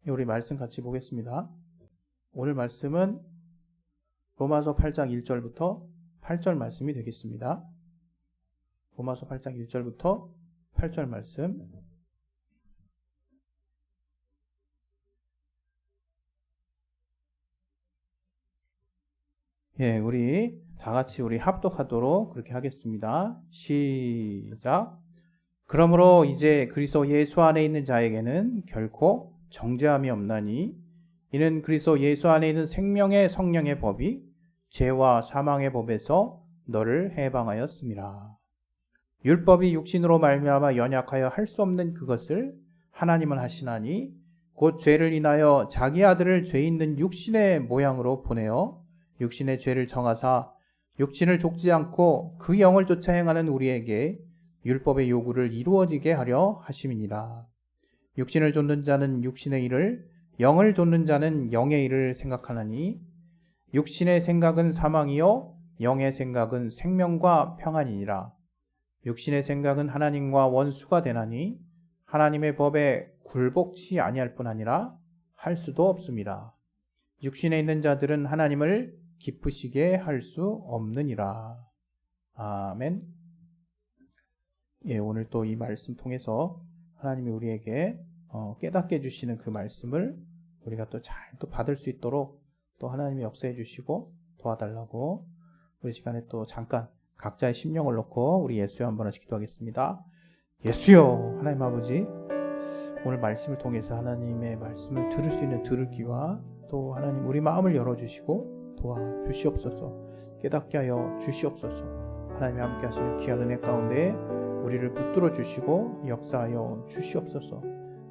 우리 말씀 같이 보겠습니다. 오늘 말씀은 로마서 8장 1절부터 8절 말씀이 되겠습니다. 로마서 8장 1절부터 8절 말씀. 우리 다 같이 우리 합독하도록 그렇게 하겠습니다. 시작. 그러므로 이제 그리스도 예수 안에 있는 자에게는 결코 정죄함이 없나니 이는 그리스도 예수 안에 있는 생명의 성령의 법이 죄와 사망의 법에서 너를 해방하였음이라. 율법이 육신으로 말미암아 연약하여 할 수 없는 그것을 하나님은 하시나니 곧 죄를 인하여 자기 아들을 죄 있는 육신의 모양으로 보내어 육신의 죄를 정하사 육신을 족지 않고 그 영을 쫓아 행하는 우리에게 율법의 요구를 이루어지게 하려 하심이니라. 육신을 좇는 자는 육신의 일을, 영을 좇는 자는 영의 일을 생각하나니 육신의 생각은 사망이요 영의 생각은 생명과 평안이니라. 육신의 생각은 하나님과 원수가 되나니 하나님의 법에 굴복치 아니할 뿐 아니라 할 수도 없음이라. 육신에 있는 자들은 하나님을 기쁘시게 할 수 없느니라. 아멘. 오늘 또 이 말씀 통해서 하나님이 우리에게 깨닫게 해주시는 그 말씀을 우리가 또 잘 또 받을 수 있도록 또 하나님이 역사해 주시고 도와달라고 우리 시간에 또 잠깐 각자의 심령을 놓고 우리 예수여 한번 하시 기도하겠습니다. 예수여, 하나님 아버지, 오늘 말씀을 통해서 하나님의 말씀을 들을 수 있는 들을 귀와 또 하나님 우리 마음을 열어주시고 도와주시옵소서. 깨닫게 하여 주시옵소서. 하나님이 함께 하시는 귀한 은혜 가운데 우리를 붙들어 주시고 역사하여 주시옵소서.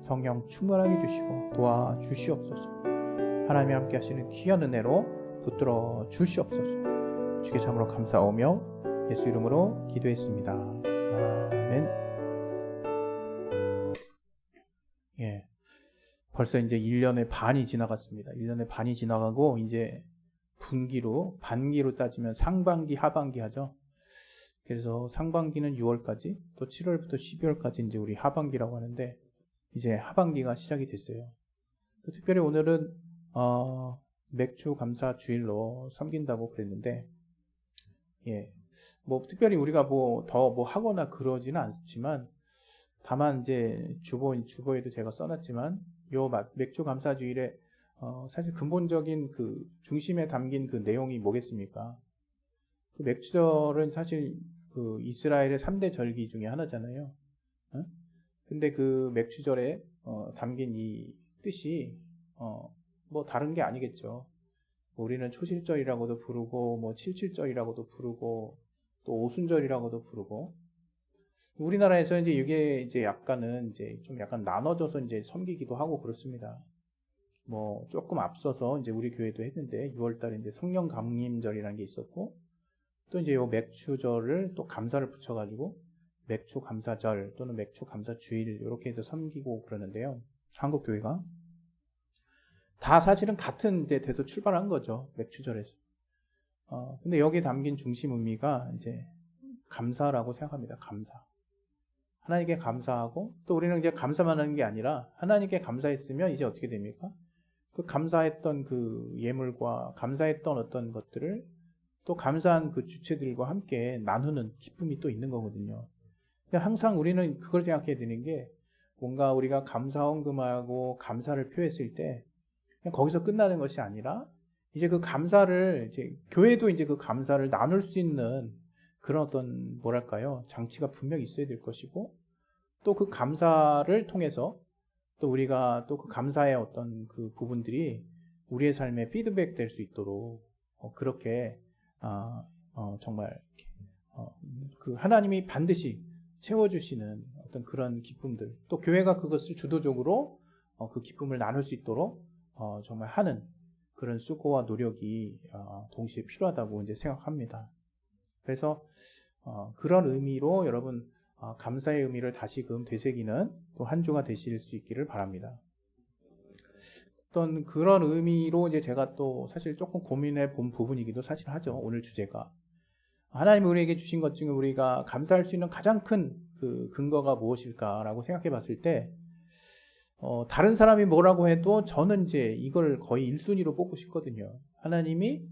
성령 충만하게 주시고 도와주시옵소서. 하나님이 함께 하시는 귀한 은혜로 붙들어 주시옵소서. 주께 참으로 감사하오며 예수 이름으로 기도했습니다. 아멘. 벌써 이제 1년의 반이 지나갔습니다. 1년의 반이 지나가고 이제 반기로 따지면 상반기, 하반기 하죠. 그래서 상반기는 6월까지, 또 7월부터 12월까지 이제 우리 하반기라고 하는데 이제 하반기가 시작이 됐어요. 또 특별히 오늘은 맥주 감사 주일로 섬긴다고 그랬는데, 뭐 특별히 우리가 더 하거나 그러지는 않지만, 다만 이제 주보에도 제가 써놨지만 요 맥주 감사 주일에 사실 근본적인 그 중심에 담긴 그 내용이 뭐겠습니까? 그 맥주절은 사실 그 이스라엘의 3대 절기 중에 하나잖아요. 근데 그 맥주절에 담긴 이 뜻이 뭐 다른 게 아니겠죠. 우리는 초실절이라고도 부르고 뭐 칠칠절이라고도 부르고 또 오순절이라고도 부르고, 우리나라에서 이제 이게 이제 약간은 이제 좀 약간 나눠져서 이제 섬기기도 하고 그렇습니다. 뭐 조금 앞서서 이제 우리 교회도 했는데 6월달에 이제 성령 감림절이라는 게 있었고, 또 이제 요 맥주절을 또 감사를 붙여가지고 맥주 감사절 또는 맥주 감사 주일 이렇게 해서 섬기고 그러는데요. 한국 교회가 다 사실은 같은 데서 출발한 거죠. 맥주절에서. 근데 여기 담긴 중심 의미가 이제 감사라고 생각합니다. 감사. 하나님께 감사하고, 또 우리는 이제 감사만 하는 게 아니라 하나님께 감사했으면 이제 어떻게 됩니까? 그 감사했던 그 예물과 감사했던 어떤 것들을 또 감사한 그 주체들과 함께 나누는 기쁨이 또 있는 거거든요. 항상 우리는 그걸 생각해야 되는 게, 뭔가 우리가 감사 헌금하고 감사를 표했을 때 그냥 거기서 끝나는 것이 아니라 이제 그 감사를 이제 교회도 이제 그 감사를 나눌 수 있는 그런 어떤 뭐랄까요, 장치가 분명히 있어야 될 것이고, 또 그 감사를 통해서 또 우리가 또 그 감사의 어떤 그 부분들이 우리의 삶에 피드백 될 수 있도록 그렇게 정말 그 하나님이 반드시 채워주시는 어떤 그런 기쁨들, 또 교회가 그것을 주도적으로 그 기쁨을 나눌 수 있도록 정말 하는 그런 수고와 노력이 동시에 필요하다고 이제 생각합니다. 그래서 그런 의미로 여러분 감사의 의미를 다시금 되새기는 또 한 주가 되실 수 있기를 바랍니다. 어떤 그런 의미로 이제 제가 또 사실 조금 고민해 본 부분이기도 사실 하죠. 오늘 주제가 하나님이 우리에게 주신 것 중에 우리가 감사할 수 있는 가장 큰 그 근거가 무엇일까라고 생각해 봤을 때 다른 사람이 뭐라고 해도 저는 이제 이걸 거의 1순위로 뽑고 싶거든요. 하나님이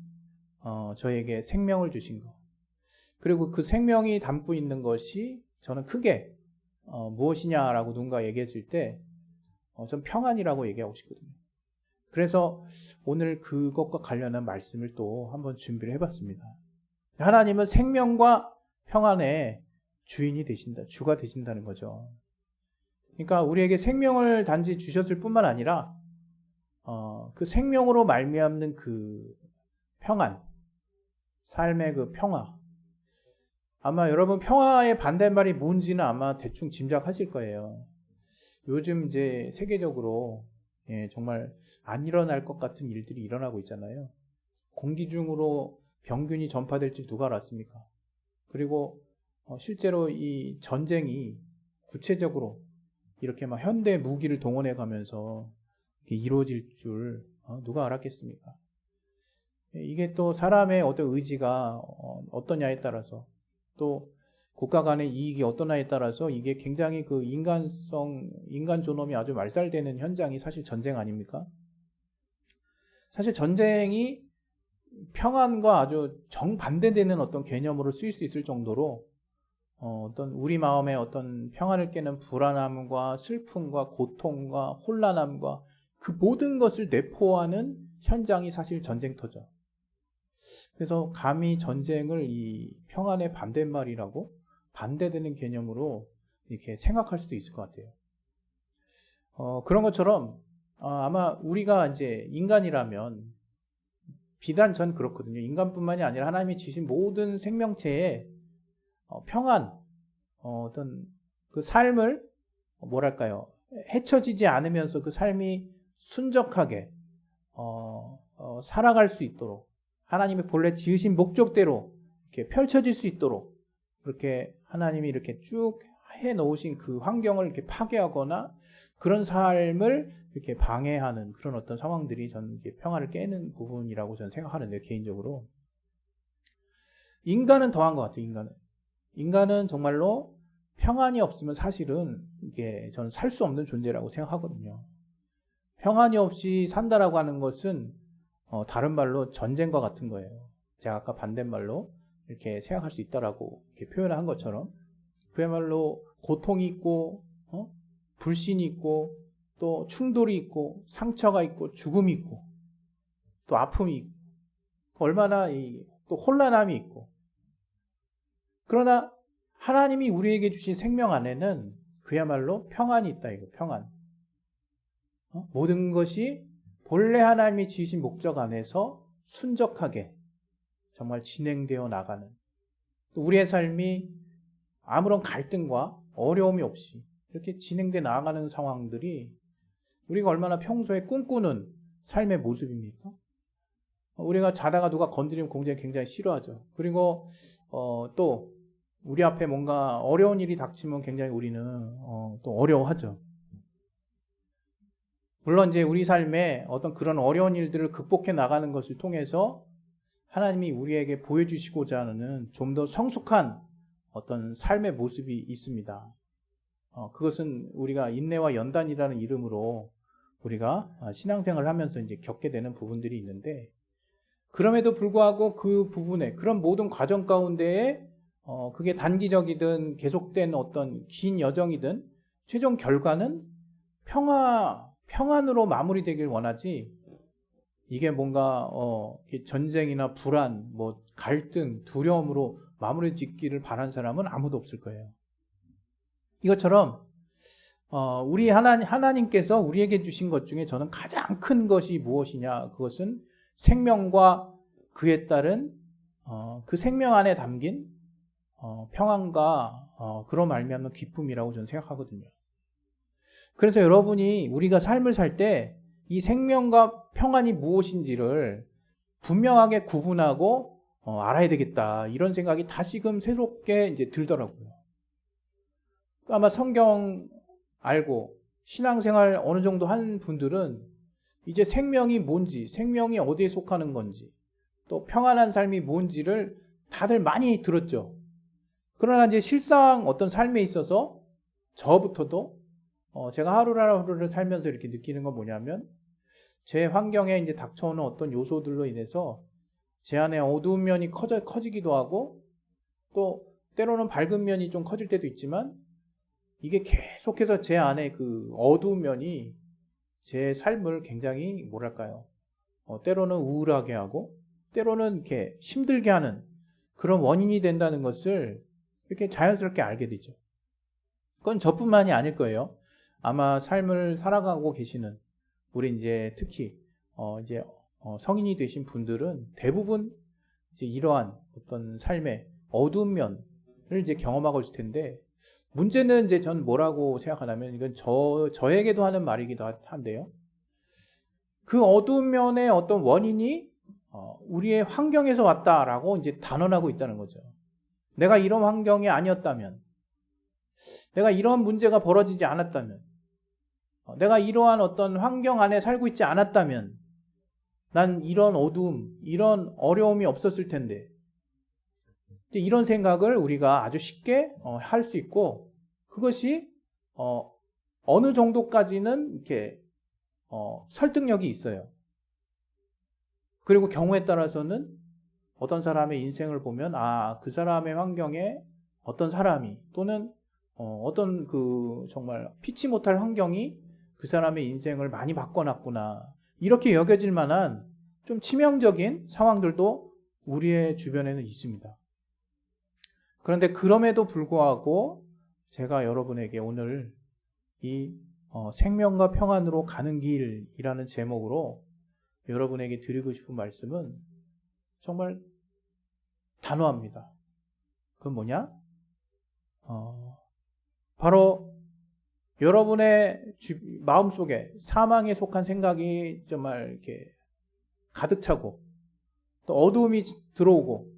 저에게 생명을 주신 거. 그리고 그 생명이 담고 있는 것이 저는 크게 무엇이냐라고 누군가 얘기했을 때 전 평안이라고 얘기하고 싶거든요. 그래서 오늘 그것과 관련한 말씀을 또 한번 준비를 해봤습니다. 하나님은 생명과 평안의 주인이 되신다, 주가 되신다는 거죠. 그러니까 우리에게 생명을 단지 주셨을 뿐만 아니라 그 생명으로 말미암는 그 평안, 삶의 그 평화. 아마 여러분 평화의 반대말이 뭔지는 아마 대충 짐작하실 거예요. 요즘 이제 세계적으로 정말 안 일어날 것 같은 일들이 일어나고 있잖아요. 공기 중으로 병균이 전파될지 누가 알았습니까? 그리고 실제로 이 전쟁이 구체적으로 이렇게 막 현대 무기를 동원해 가면서 이루어질 줄 누가 알았겠습니까? 이게 또 사람의 어떤 의지가 어떠냐에 따라서 또 국가 간의 이익이 어떠냐에 따라서 이게 굉장히 그 인간 존엄이 아주 말살되는 현장이 사실 전쟁 아닙니까? 사실 전쟁이 평안과 아주 정반대되는 어떤 개념으로 쓰일 수 있을 정도로 어떤 우리 마음의 어떤 평안을 깨는 불안함과 슬픔과 고통과 혼란함과 그 모든 것을 내포하는 현장이 사실 전쟁터죠. 그래서 감히 전쟁을 이 평안의 반대말이라고 반대되는 개념으로 이렇게 생각할 수도 있을 것 같아요. 그런 것처럼 아마 우리가 이제 인간이라면 비단 전 그렇거든요. 인간뿐만이 아니라 하나님이 주신 모든 생명체에 평안, 어떤 그 삶을 뭐랄까요, 해쳐지지 않으면서 그 삶이 순적하게 살아갈 수 있도록 하나님의 본래 지으신 목적대로 이렇게 펼쳐질 수 있도록 그렇게 하나님이 이렇게 쭉 해놓으신 그 환경을 이렇게 파괴하거나 그런 삶을 이렇게 방해하는 그런 어떤 상황들이 저는 평화를 깨는 부분이라고 저는 생각하는데, 개인적으로 인간은 더한 것 같아요. 인간은 정말로 평안이 없으면 사실은 이게 저는 살 수 없는 존재라고 생각하거든요. 평안이 없이 산다라고 하는 것은 다른 말로 전쟁과 같은 거예요. 제가 아까 반대말로 이렇게 생각할 수 있다라고 이렇게 표현을 한 것처럼 그야말로 고통이 있고 불신이 있고 또 충돌이 있고 상처가 있고 죽음이 있고 또 아픔이 있고 얼마나 또 혼란함이 있고, 그러나 하나님이 우리에게 주신 생명 안에는 그야말로 평안이 있다. 이거 평안. 모든 것이 본래 하나님이 지으신 목적 안에서 순적하게 정말 진행되어 나가는, 또 우리의 삶이 아무런 갈등과 어려움이 없이 이렇게 진행되어 나가는 상황들이 우리가 얼마나 평소에 꿈꾸는 삶의 모습입니까? 우리가 자다가 누가 건드리면 굉장히 싫어하죠. 그리고 또 우리 앞에 뭔가 어려운 일이 닥치면 굉장히 우리는 또 어려워하죠. 물론 이제 우리 삶에 어떤 그런 어려운 일들을 극복해 나가는 것을 통해서 하나님이 우리에게 보여주시고자 하는 좀 더 성숙한 어떤 삶의 모습이 있습니다. 그것은 우리가 인내와 연단이라는 이름으로 우리가 신앙생활을 하면서 이제 겪게 되는 부분들이 있는데, 그럼에도 불구하고 그 부분에 그런 모든 과정 가운데에 그게 단기적이든 계속된 어떤 긴 여정이든 최종 결과는 평안으로 마무리되길 원하지, 이게 뭔가 전쟁이나 불안, 뭐 갈등, 두려움으로 마무리 짓기를 바란 사람은 아무도 없을 거예요. 이것처럼 우리 하나님께서 우리에게 주신 것 중에 저는 가장 큰 것이 무엇이냐, 그것은 생명과 그에 따른 그 생명 안에 담긴 평안과 그로 말미암는 기쁨이라고 저는 생각하거든요. 그래서 여러분이 우리가 삶을 살 때 이 생명과 평안이 무엇인지를 분명하게 구분하고 알아야 되겠다, 이런 생각이 다시금 새롭게 이제 들더라고요. 아마 성경 알고 신앙생활 어느 정도 한 분들은 이제 생명이 뭔지, 생명이 어디에 속하는 건지, 또 평안한 삶이 뭔지를 다들 많이 들었죠. 그러나 이제 실상 어떤 삶에 있어서 저부터도 제가 하루하루를 살면서 이렇게 느끼는 건 뭐냐면 제 환경에 이제 닥쳐오는 어떤 요소들로 인해서 제 안에 어두운 면이 커지기도 하고 또 때로는 밝은 면이 좀 커질 때도 있지만 이게 계속해서 제 안에 그 어두운 면이 제 삶을 굉장히 뭐랄까요? 때로는 우울하게 하고 때로는 이렇게 힘들게 하는 그런 원인이 된다는 것을 이렇게 자연스럽게 알게 되죠. 그건 저뿐만이 아닐 거예요. 아마 삶을 살아가고 계시는 우리 이제 특히 이제 성인이 되신 분들은 대부분 이제 이러한 어떤 삶의 어두운 면을 이제 경험하고 있을 텐데 문제는 이제 전 뭐라고 생각하냐면 이건 저에게도 하는 말이기도 한데요. 그 어두운 면의 어떤 원인이 우리의 환경에서 왔다라고 이제 단언하고 있다는 거죠. 내가 이런 환경이 아니었다면, 내가 이런 문제가 벌어지지 않았다면, 내가 이러한 어떤 환경 안에 살고 있지 않았다면, 난 이런 어두움, 이런 어려움이 없었을 텐데, 이런 생각을 우리가 아주 쉽게 할 수 있고, 그것이 어느 정도까지는 이렇게 설득력이 있어요. 그리고 경우에 따라서는 어떤 사람의 인생을 보면 그 사람의 환경에 어떤 사람이 또는 어떤 그 정말 피치 못할 환경이 그 사람의 인생을 많이 바꿔놨구나 이렇게 여겨질 만한 좀 치명적인 상황들도 우리의 주변에는 있습니다. 그런데 그럼에도 불구하고 제가 여러분에게 오늘 이 생명과 평안으로 가는 길이라는 제목으로 여러분에게 드리고 싶은 말씀은 정말 단호합니다. 그건 뭐냐? 바로 여러분의 마음속에 사망에 속한 생각이 정말 이렇게 가득 차고 또 어두움이 들어오고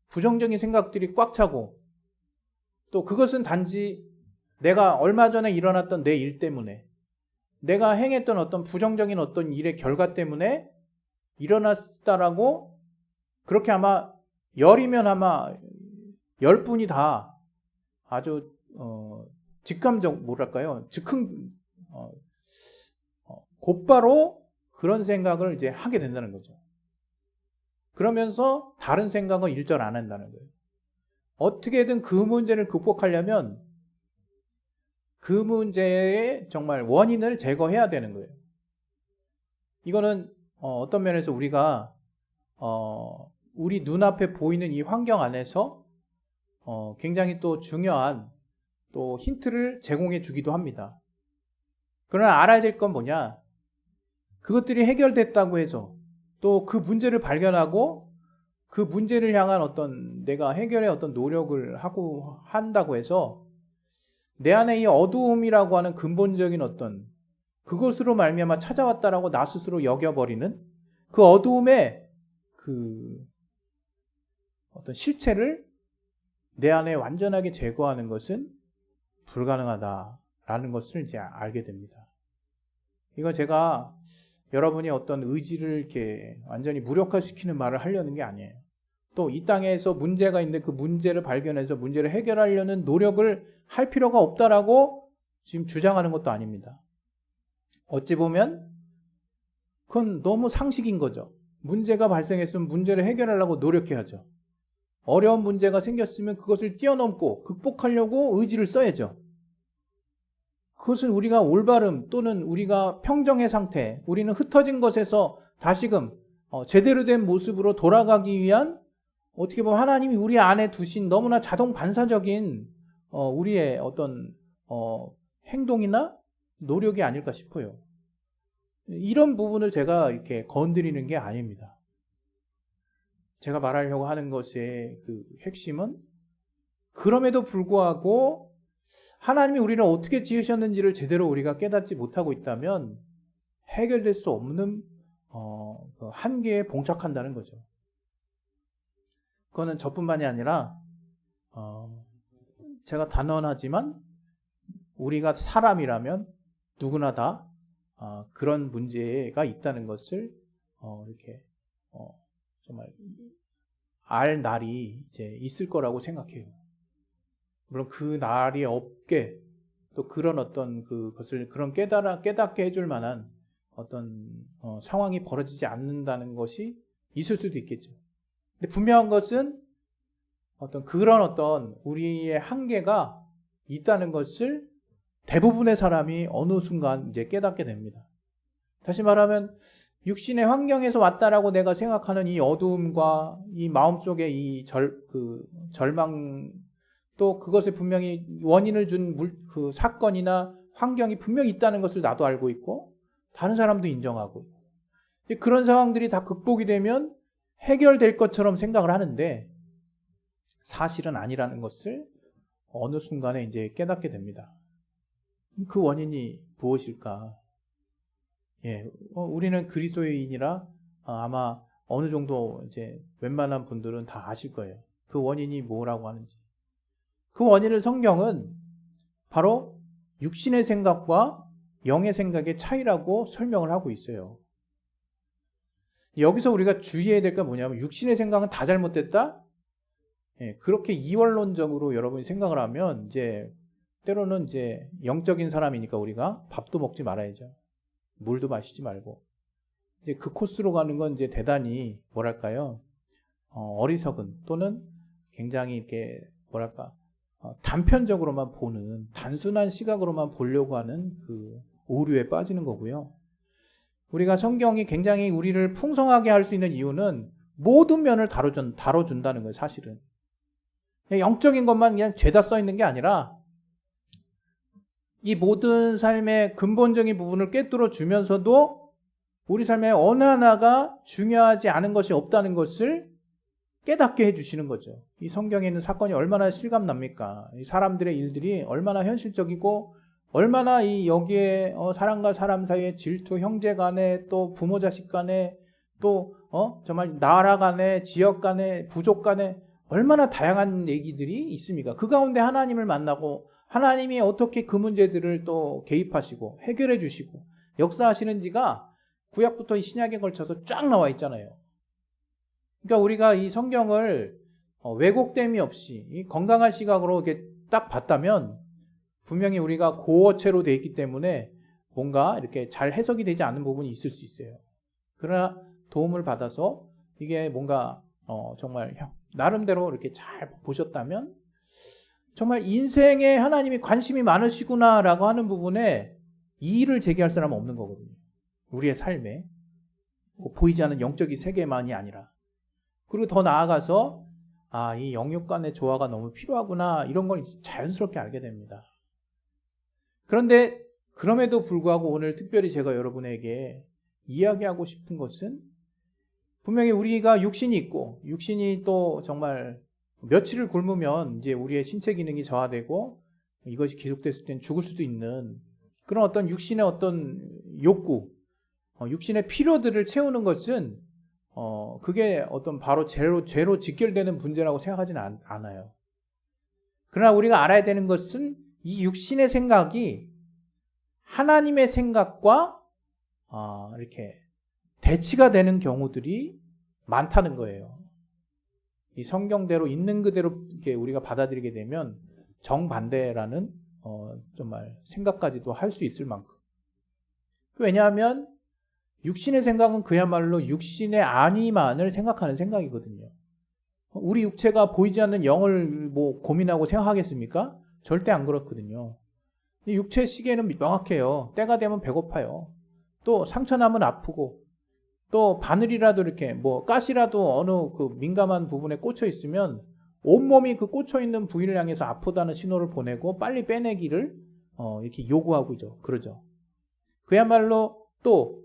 부정적인 생각들이 꽉 차고 또 그것은 단지 내가 얼마 전에 일어났던 내 일 때문에 내가 행했던 어떤 부정적인 어떤 일의 결과 때문에 일어났다라고 그렇게 아마 열이면 아마 10분이 다 아주 즉감적 뭐랄까요? 곧바로 그런 생각을 이제 하게 된다는 거죠. 그러면서 다른 생각은 일절 안 한다는 거예요. 어떻게든 그 문제를 극복하려면 그 문제의 정말 원인을 제거해야 되는 거예요. 이거는 어떤 면에서 우리가 우리 눈앞에 보이는 이 환경 안에서 굉장히 또 중요한 또 힌트를 제공해 주기도 합니다. 그러나 알아야 될 건 뭐냐? 그것들이 해결됐다고 해서 또 그 문제를 발견하고 그 문제를 향한 어떤 내가 해결의 어떤 노력을 하고 한다고 해서 내 안에 이 어두움이라고 하는 근본적인 어떤 그것으로 말미암아 찾아왔다라고 나 스스로 여겨버리는 그 어두움의 그 어떤 실체를 내 안에 완전하게 제거하는 것은 불가능하다라는 것을 이제 알게 됩니다. 이건 제가 여러분이 어떤 의지를 이렇게 완전히 무력화시키는 말을 하려는 게 아니에요. 또 이 땅에서 문제가 있는데 그 문제를 발견해서 문제를 해결하려는 노력을 할 필요가 없다라고 지금 주장하는 것도 아닙니다. 어찌 보면 그건 너무 상식인 거죠. 문제가 발생했으면 문제를 해결하려고 노력해야죠. 어려운 문제가 생겼으면 그것을 뛰어넘고 극복하려고 의지를 써야죠. 그것은 우리가 올바름 또는 우리가 평정의 상태, 우리는 흩어진 것에서 다시금 제대로 된 모습으로 돌아가기 위한 어떻게 보면 하나님이 우리 안에 두신 너무나 자동 반사적인 우리의 어떤 행동이나 노력이 아닐까 싶어요. 이런 부분을 제가 이렇게 건드리는 게 아닙니다. 제가 말하려고 하는 것의 그 핵심은 그럼에도 불구하고 하나님이 우리를 어떻게 지으셨는지를 제대로 우리가 깨닫지 못하고 있다면 해결될 수 없는 그 한계에 봉착한다는 거죠. 그거는 저뿐만이 아니라 제가 단언하지만 우리가 사람이라면 누구나 다 그런 문제가 있다는 것을 이렇게 정말 알 날이 이제 있을 거라고 생각해요. 물론 그 날이 없게 또 그런 어떤 그것을 그런 깨닫게 해줄 만한 어떤 상황이 벌어지지 않는다는 것이 있을 수도 있겠죠. 근데 분명한 것은 그런 어떤 우리의 한계가 있다는 것을 대부분의 사람이 어느 순간 이제 깨닫게 됩니다. 다시 말하면 육신의 환경에서 왔다라고 내가 생각하는 이 어두움과 이 마음속에 이 절망, 또 그것에 분명히 원인을 준 그 사건이나 환경이 분명히 있다는 것을 나도 알고 있고 다른 사람도 인정하고 있고, 그런 상황들이 다 극복이 되면 해결될 것처럼 생각을 하는데 사실은 아니라는 것을 어느 순간에 이제 깨닫게 됩니다. 그 원인이 무엇일까? 예, 우리는 그리스도인이라 아마 어느 정도 이제 웬만한 분들은 다 아실 거예요. 그 원인이 뭐라고 하는지. 그 원인을 성경은 바로 육신의 생각과 영의 생각의 차이라고 설명을 하고 있어요. 여기서 우리가 주의해야 될 건 뭐냐면 육신의 생각은 다 잘못됐다? 예, 그렇게 이원론적으로 여러분이 생각을 하면 이제 때로는 이제 영적인 사람이니까 우리가 밥도 먹지 말아야죠. 물도 마시지 말고. 이제 그 코스로 가는 건 이제 대단히 뭐랄까요? 어리석은 또는 굉장히 이렇게 뭐랄까? 단편적으로만 보는 단순한 시각으로만 보려고 하는 그 오류에 빠지는 거고요. 우리가 성경이 굉장히 우리를 풍성하게 할 수 있는 이유는 모든 면을 다뤄준다는 거예요, 사실은. 영적인 것만 그냥 죄다 써 있는 게 아니라 이 모든 삶의 근본적인 부분을 꿰뚫어 주면서도 우리 삶의 어느 하나가 중요하지 않은 것이 없다는 것을 깨닫게 해주시는 거죠. 이 성경에 있는 사건이 얼마나 실감납니까? 이 사람들의 일들이 얼마나 현실적이고 얼마나 이 여기에 사람과 사람 사이의 질투, 형제 간에 또 부모 자식 간에 또 정말 나라 간에 지역 간에 부족 간에 얼마나 다양한 얘기들이 있습니까? 그 가운데 하나님을 만나고 하나님이 어떻게 그 문제들을 또 개입하시고 해결해 주시고 역사하시는지가 구약부터 이 신약에 걸쳐서 쫙 나와 있잖아요. 그러니까 우리가 이 성경을 왜곡됨이 없이 이 건강한 시각으로 이렇게 딱 봤다면 분명히 우리가 고어체로 되어 있기 때문에 뭔가 이렇게 잘 해석이 되지 않는 부분이 있을 수 있어요. 그러나 도움을 받아서 이게 뭔가 정말 나름대로 이렇게 잘 보셨다면 정말 인생에 하나님이 관심이 많으시구나라고 하는 부분에 이의를 제기할 사람은 없는 거거든요. 우리의 삶에 보이지 않는 영적인 세계만이 아니라. 그리고 더 나아가서 이 영육 간의 조화가 너무 필요하구나 이런 걸 자연스럽게 알게 됩니다. 그런데 그럼에도 불구하고 오늘 특별히 제가 여러분에게 이야기하고 싶은 것은 분명히 우리가 육신이 있고 육신이 또 정말 며칠을 굶으면 이제 우리의 신체 기능이 저하되고 이것이 계속됐을 땐 죽을 수도 있는 그런 어떤 육신의 어떤 욕구, 육신의 필요들을 채우는 것은 그게 어떤 바로 죄로 직결되는 문제라고 생각하지는 않아요. 그러나 우리가 알아야 되는 것은 이 육신의 생각이 하나님의 생각과 이렇게 대치가 되는 경우들이 많다는 거예요. 이 성경대로 있는 그대로 이렇게 우리가 받아들이게 되면 정반대라는 정말 생각까지도 할 수 있을 만큼. 왜냐하면 육신의 생각은 그야말로 육신의 안위만을 생각하는 생각이거든요. 우리 육체가 보이지 않는 영을 뭐 고민하고 생각하겠습니까? 절대 안 그렇거든요. 육체의 시계는 명확해요. 때가 되면 배고파요. 또 상처 나면 아프고 또 바늘이라도 이렇게 뭐 가시라도 어느 그 민감한 부분에 꽂혀 있으면 온몸이 그 꽂혀 있는 부위를 향해서 아프다는 신호를 보내고 빨리 빼내기를 이렇게 요구하고 그러죠. 그야말로 또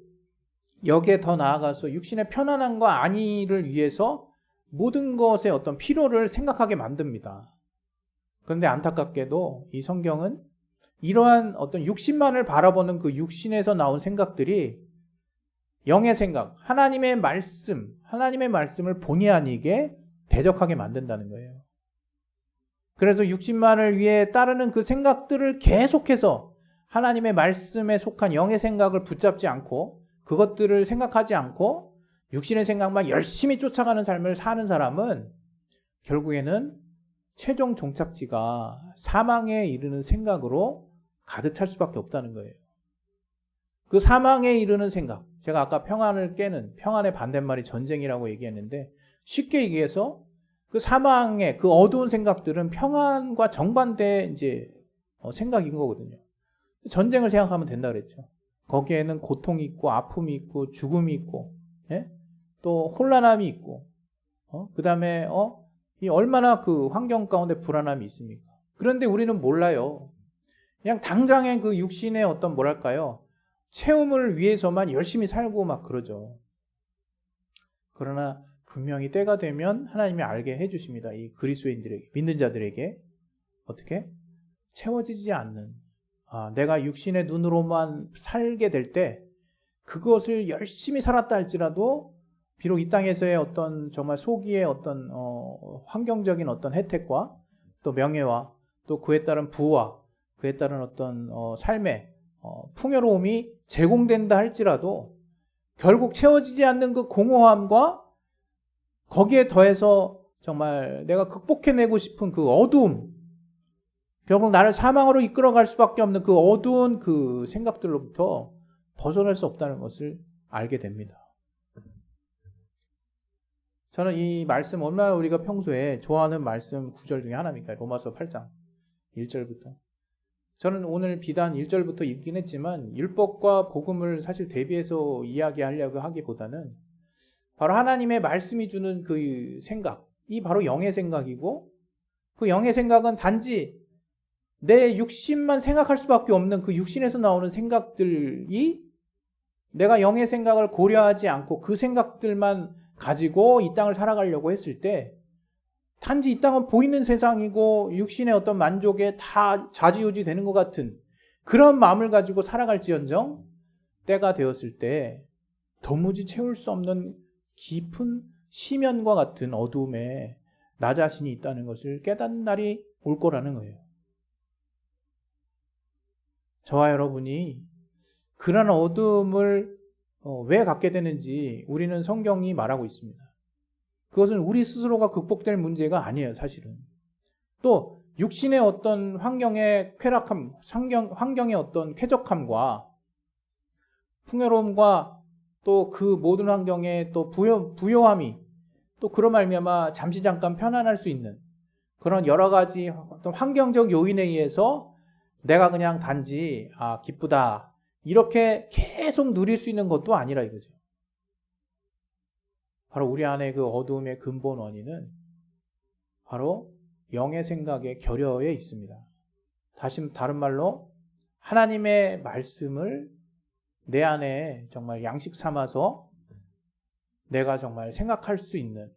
여기에 더 나아가서 육신의 편안함과 안위를 위해서 모든 것의 어떤 필요를 생각하게 만듭니다. 그런데 안타깝게도 이 성경은 이러한 어떤 육신만을 바라보는 그 육신에서 나온 생각들이 영의 생각, 하나님의 말씀을 본의 아니게 대적하게 만든다는 거예요. 그래서 육신만을 위해 따르는 그 생각들을 계속해서 하나님의 말씀에 속한 영의 생각을 붙잡지 않고 그것들을 생각하지 않고 육신의 생각만 열심히 쫓아가는 삶을 사는 사람은 결국에는 최종 종착지가 사망에 이르는 생각으로 가득 찰 수밖에 없다는 거예요. 그 사망에 이르는 생각, 제가 아까 평안을 깨는, 평안의 반대말이 전쟁이라고 얘기했는데, 쉽게 얘기해서 그 사망의 그 어두운 생각들은 평안과 정반대의 이제 생각인 거거든요. 전쟁을 생각하면 된다 그랬죠. 거기에는 고통이 있고 아픔이 있고 죽음이 있고, 예? 또 혼란함이 있고, 그 다음에 이 얼마나 그 환경 가운데 불안함이 있습니까? 그런데 우리는 몰라요. 그냥 당장의 그 육신의 어떤 뭐랄까요, 체험을 위해서만 열심히 살고 막 그러죠. 그러나 분명히 때가 되면 하나님이 알게 해주십니다. 이 그리스도인들에게, 믿는 자들에게 어떻게? 채워지지 않는, 내가 육신의 눈으로만 살게 될 때 그것을 열심히 살았다 할지라도 비록 이 땅에서의 어떤 정말 소기의 어떤 환경적인 어떤 혜택과 또 명예와 또 그에 따른 부와 그에 따른 어떤 삶의 풍요로움이 제공된다 할지라도 결국 채워지지 않는 그 공허함과 거기에 더해서 정말 내가 극복해내고 싶은 그 어두움, 결국 나를 사망으로 이끌어갈 수밖에 없는 그 어두운 그 생각들로부터 벗어날 수 없다는 것을 알게 됩니다. 저는 이 말씀 얼마나 우리가 평소에 좋아하는 말씀 구절 중에 하나입니다. 로마서 8장 1절부터. 저는 오늘 비단 1절부터 읽긴 했지만 율법과 복음을 사실 대비해서 이야기하려고 하기보다는 바로 하나님의 말씀이 주는 그 생각, 이 바로 영의 생각이고 그 영의 생각은 단지 내 육신만 생각할 수밖에 없는 그 육신에서 나오는 생각들이 내가 영의 생각을 고려하지 않고 그 생각들만 가지고 이 땅을 살아가려고 했을 때 단지 이 땅은 보이는 세상이고 육신의 어떤 만족에 다 좌지우지 되는 것 같은 그런 마음을 가지고 살아갈지언정 때가 되었을 때 도무지 채울 수 없는 깊은 심연과 같은 어두움에 나 자신이 있다는 것을 깨닫는 날이 올 거라는 거예요. 저와 여러분이 그런 어둠을 왜 갖게 되는지 우리는 성경이 말하고 있습니다. 그것은 우리 스스로가 극복될 문제가 아니에요, 사실은. 또 육신의 어떤 환경의 쾌락함, 환경의 어떤 쾌적함과 풍요로움과 또 그 모든 환경에 또 부요함이 또 그런 말미암아 잠시 잠깐 편안할 수 있는 그런 여러 가지 어떤 환경적 요인에 의해서 내가 그냥 단지 기쁘다 이렇게 계속 누릴 수 있는 것도 아니라 이거죠. 바로 우리 안에 그 어두움의 근본 원인은 바로 영의 생각의 결여에 있습니다. 다른 말로 하나님의 말씀을 내 안에 정말 양식 삼아서 내가 정말 생각할 수 있는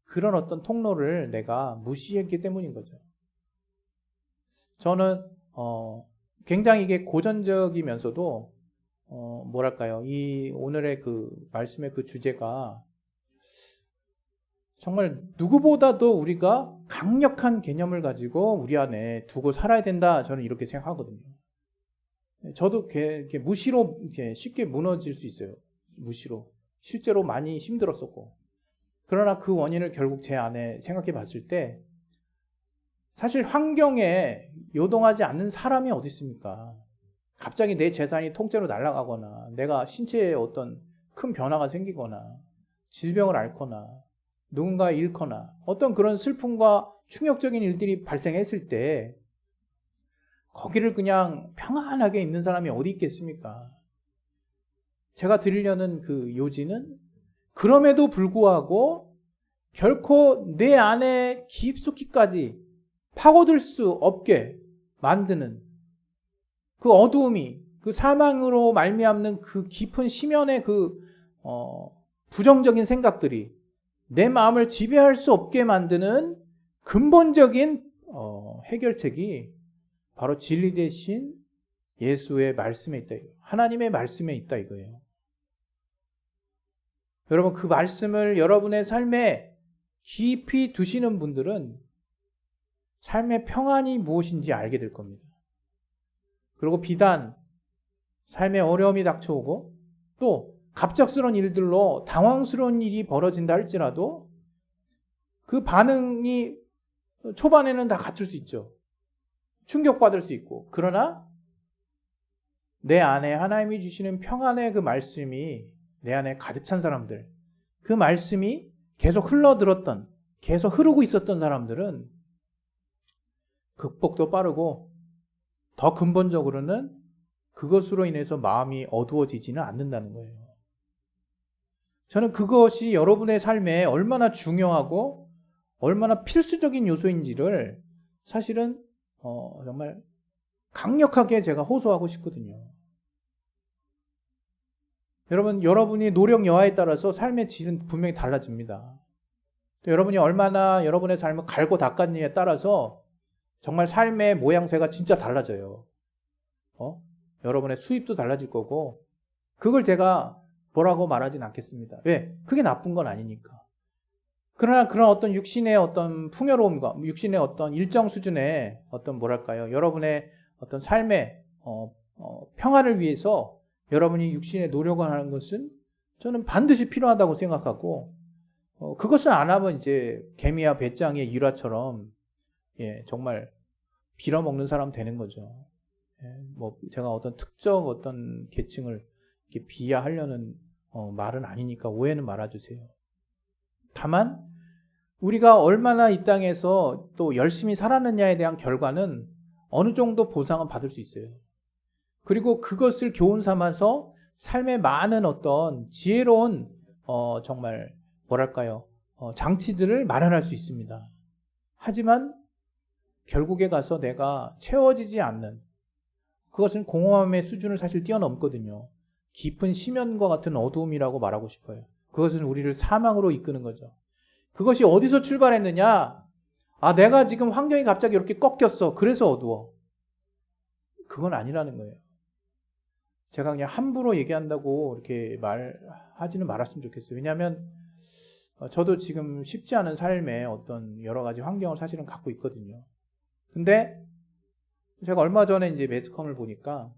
그런 어떤 통로를 내가 무시했기 때문인 거죠. 저는 굉장히 이게 고전적이면서도 뭐랄까요, 이 오늘의 그 말씀의 그 주제가 정말 누구보다도 우리가 강력한 개념을 가지고 우리 안에 두고 살아야 된다. 저는 이렇게 생각하거든요. 저도 이렇게 무시로 이렇게 쉽게 무너질 수 있어요. 무시로. 실제로 많이 힘들었었고. 그러나 그 원인을 결국 제 안에 생각해 봤을 때 사실 환경에 요동하지 않는 사람이 어디 있습니까? 갑자기 내 재산이 통째로 날아가거나 내가 신체에 어떤 큰 변화가 생기거나 질병을 앓거나 누군가 잃거나 어떤 그런 슬픔과 충격적인 일들이 발생했을 때 거기를 그냥 평안하게 있는 사람이 어디 있겠습니까? 제가 드리려는 그 요지는 그럼에도 불구하고 결코 내 안에 깊숙이까지 파고들 수 없게 만드는 그 어두움이 그 사망으로 말미암는 그 깊은 심연의 그 부정적인 생각들이 내 마음을 지배할 수 없게 만드는 근본적인 해결책이 바로 진리 대신 예수의 말씀에 있다. 하나님의 말씀에 있다 이거예요. 여러분 그 말씀을 여러분의 삶에 깊이 두시는 분들은 삶의 평안이 무엇인지 알게 될 겁니다. 그리고 비단 삶의 어려움이 닥쳐오고 또 갑작스러운 일들로 당황스러운 일이 벌어진다 할지라도 그 반응이 초반에는 다 같을 수 있죠. 충격받을 수 있고. 그러나 내 안에 하나님이 주시는 평안의 그 말씀이 내 안에 가득 찬 사람들, 그 말씀이 계속 흘러들었던, 계속 흐르고 있었던 사람들은 극복도 빠르고 더 근본적으로는 그것으로 인해서 마음이 어두워지지는 않는다는 거예요. 저는 그것이 여러분의 삶에 얼마나 중요하고 얼마나 필수적인 요소인지를 사실은 정말 강력하게 제가 호소하고 싶거든요. 여러분이 노력 여하에 따라서 삶의 질은 분명히 달라집니다. 또 여러분이 얼마나 여러분의 삶을 갈고 닦았느냐에 따라서 정말 삶의 모양새가 진짜 달라져요. 여러분의 수입도 달라질 거고, 그걸 제가 뭐라고 말하진 않겠습니다. 왜? 그게 나쁜 건 아니니까. 그러나 그런 어떤 육신의 어떤 풍요로움과 육신의 어떤 일정 수준의 어떤 뭐랄까요, 여러분의 어떤 삶의 평화를 위해서 여러분이 육신의 노력을 하는 것은 저는 반드시 필요하다고 생각하고, 그것을 안 하면 이제 개미와 배짱의 일화처럼 정말 빌어먹는 사람 되는 거죠. 뭐 제가 어떤 특정 어떤 계층을 이렇게 비하하려는 말은 아니니까 오해는 말아주세요. 다만 우리가 얼마나 이 땅에서 또 열심히 살았느냐에 대한 결과는 어느 정도 보상은 받을 수 있어요. 그리고 그것을 교훈 삼아서 삶의 많은 어떤 지혜로운 정말 뭐랄까요, 장치들을 마련할 수 있습니다. 하지만 결국에 가서 내가 채워지지 않는, 그것은 공허함의 수준을 사실 뛰어넘거든요. 깊은 심연과 같은 어두움이라고 말하고 싶어요. 그것은 우리를 사망으로 이끄는 거죠. 그것이 어디서 출발했느냐? 내가 지금 환경이 갑자기 이렇게 꺾였어. 그래서 어두워. 그건 아니라는 거예요. 제가 그냥 함부로 얘기한다고 이렇게 말하지는 말았으면 좋겠어요. 왜냐하면 저도 지금 쉽지 않은 삶에 어떤 여러 가지 환경을 사실은 갖고 있거든요. 근데 제가 얼마 전에 이제 매스컴을 보니까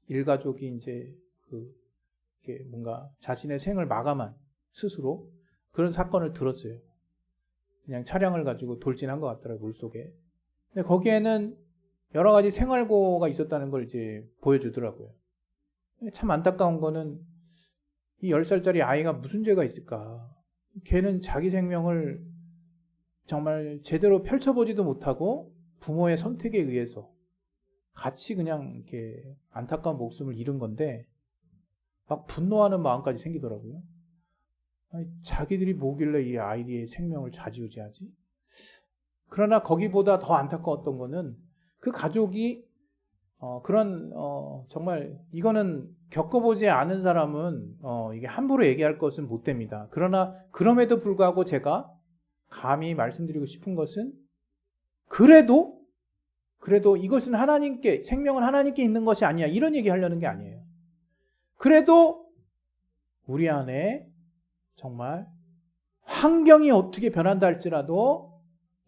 일가족이 이제 이렇게 뭔가 자신의 생을 마감한 스스로 그런 사건을 들었어요. 그냥 차량을 가지고 돌진한 것 같더라고요, 물속에. 근데 거기에는 여러 가지 생활고가 있었다는 걸 이제 보여주더라고요. 참 안타까운 거는 이 10살짜리 아이가 무슨 죄가 있을까? 걔는 자기 생명을 정말 제대로 펼쳐보지도 못하고 부모의 선택에 의해서 같이 그냥 이렇게 안타까운 목숨을 잃은 건데 막 분노하는 마음까지 생기더라고요. 아니, 자기들이 뭐길래 이 아이의 생명을 좌지우지하지? 그러나 거기보다 더 안타까웠던 거는 그 가족이 그런 정말 이거는 겪어보지 않은 사람은 이게 함부로 얘기할 것은 못 됩니다. 그러나 그럼에도 불구하고 제가 감히 말씀드리고 싶은 것은 그래도 이것은 하나님께, 생명은 하나님께 있는 것이 아니야, 이런 얘기 하려는 게 아니에요. 그래도 우리 안에 정말 환경이 어떻게 변한다 할지라도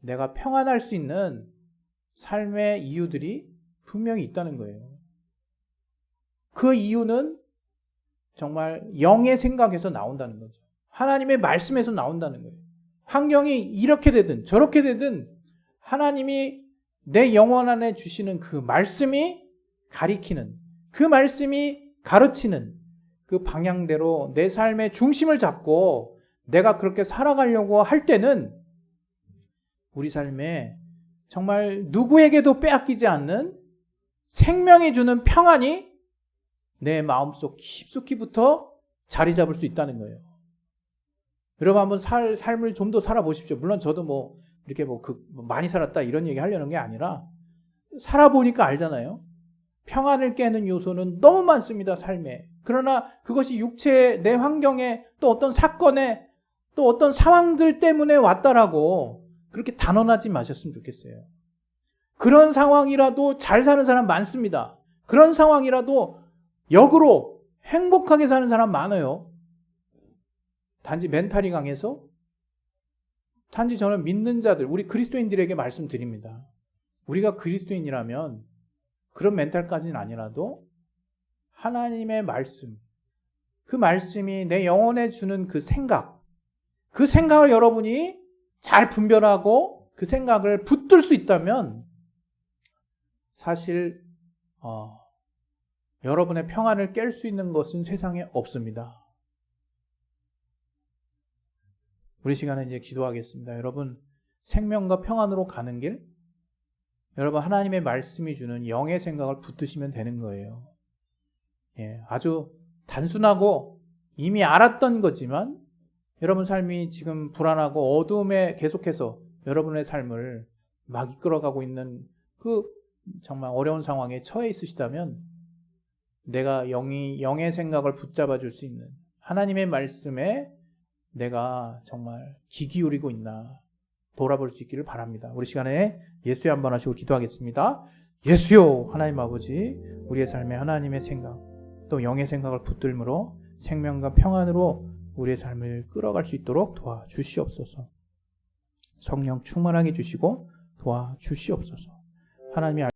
내가 평안할 수 있는 삶의 이유들이 분명히 있다는 거예요. 그 이유는 정말 영의 생각에서 나온다는 거죠. 하나님의 말씀에서 나온다는 거예요. 환경이 이렇게 되든 저렇게 되든 하나님이 내 영혼 안에 주시는 그 말씀이 가리키는, 그 말씀이 가르치는 그 방향대로 내 삶의 중심을 잡고 내가 그렇게 살아가려고 할 때는 우리 삶에 정말 누구에게도 빼앗기지 않는 생명이 주는 평안이 내 마음속 깊숙이부터 자리 잡을 수 있다는 거예요. 여러분 한번 삶을 좀 더 살아보십시오. 물론 저도 이렇게 많이 살았다 이런 얘기 하려는 게 아니라 살아보니까 알잖아요. 평안을 깨는 요소는 너무 많습니다, 삶에. 그러나 그것이 육체의 내 환경에 또 어떤 사건에 또 어떤 상황들 때문에 왔다라고 그렇게 단언하지 마셨으면 좋겠어요. 그런 상황이라도 잘 사는 사람 많습니다. 그런 상황이라도 역으로 행복하게 사는 사람 많아요. 단지 멘탈이 강해서, 단지 저는 믿는 자들, 우리 그리스도인들에게 말씀드립니다. 우리가 그리스도인이라면 그런 멘탈까지는 아니라도 하나님의 말씀, 그 말씀이 내 영혼에 주는 그 생각을 여러분이 잘 분별하고 그 생각을 붙들 수 있다면 사실 여러분의 평안을 깰 수 있는 것은 세상에 없습니다. 우리 시간에 이제 기도하겠습니다. 여러분, 생명과 평안으로 가는 길, 여러분 하나님의 말씀이 주는 영의 생각을 붙드시면 되는 거예요. 예, 아주 단순하고 이미 알았던 거지만 여러분 삶이 지금 불안하고 어두움에 계속해서 여러분의 삶을 막 이끌어가고 있는 그 정말 어려운 상황에 처해 있으시다면 내가 영의 생각을 붙잡아 줄 수 있는 하나님의 말씀에 내가 정말 귀 기울이고 있나 돌아볼 수 있기를 바랍니다. 우리 시간에 예수의 한번 하시고 기도하겠습니다. 예수요, 하나님 아버지, 우리의 삶에 하나님의 생각 또 영의 생각을 붙들므로 생명과 평안으로 우리의 삶을 끌어갈 수 있도록 도와주시옵소서. 성령 충만하게 주시고 도와주시옵소서. 하나님의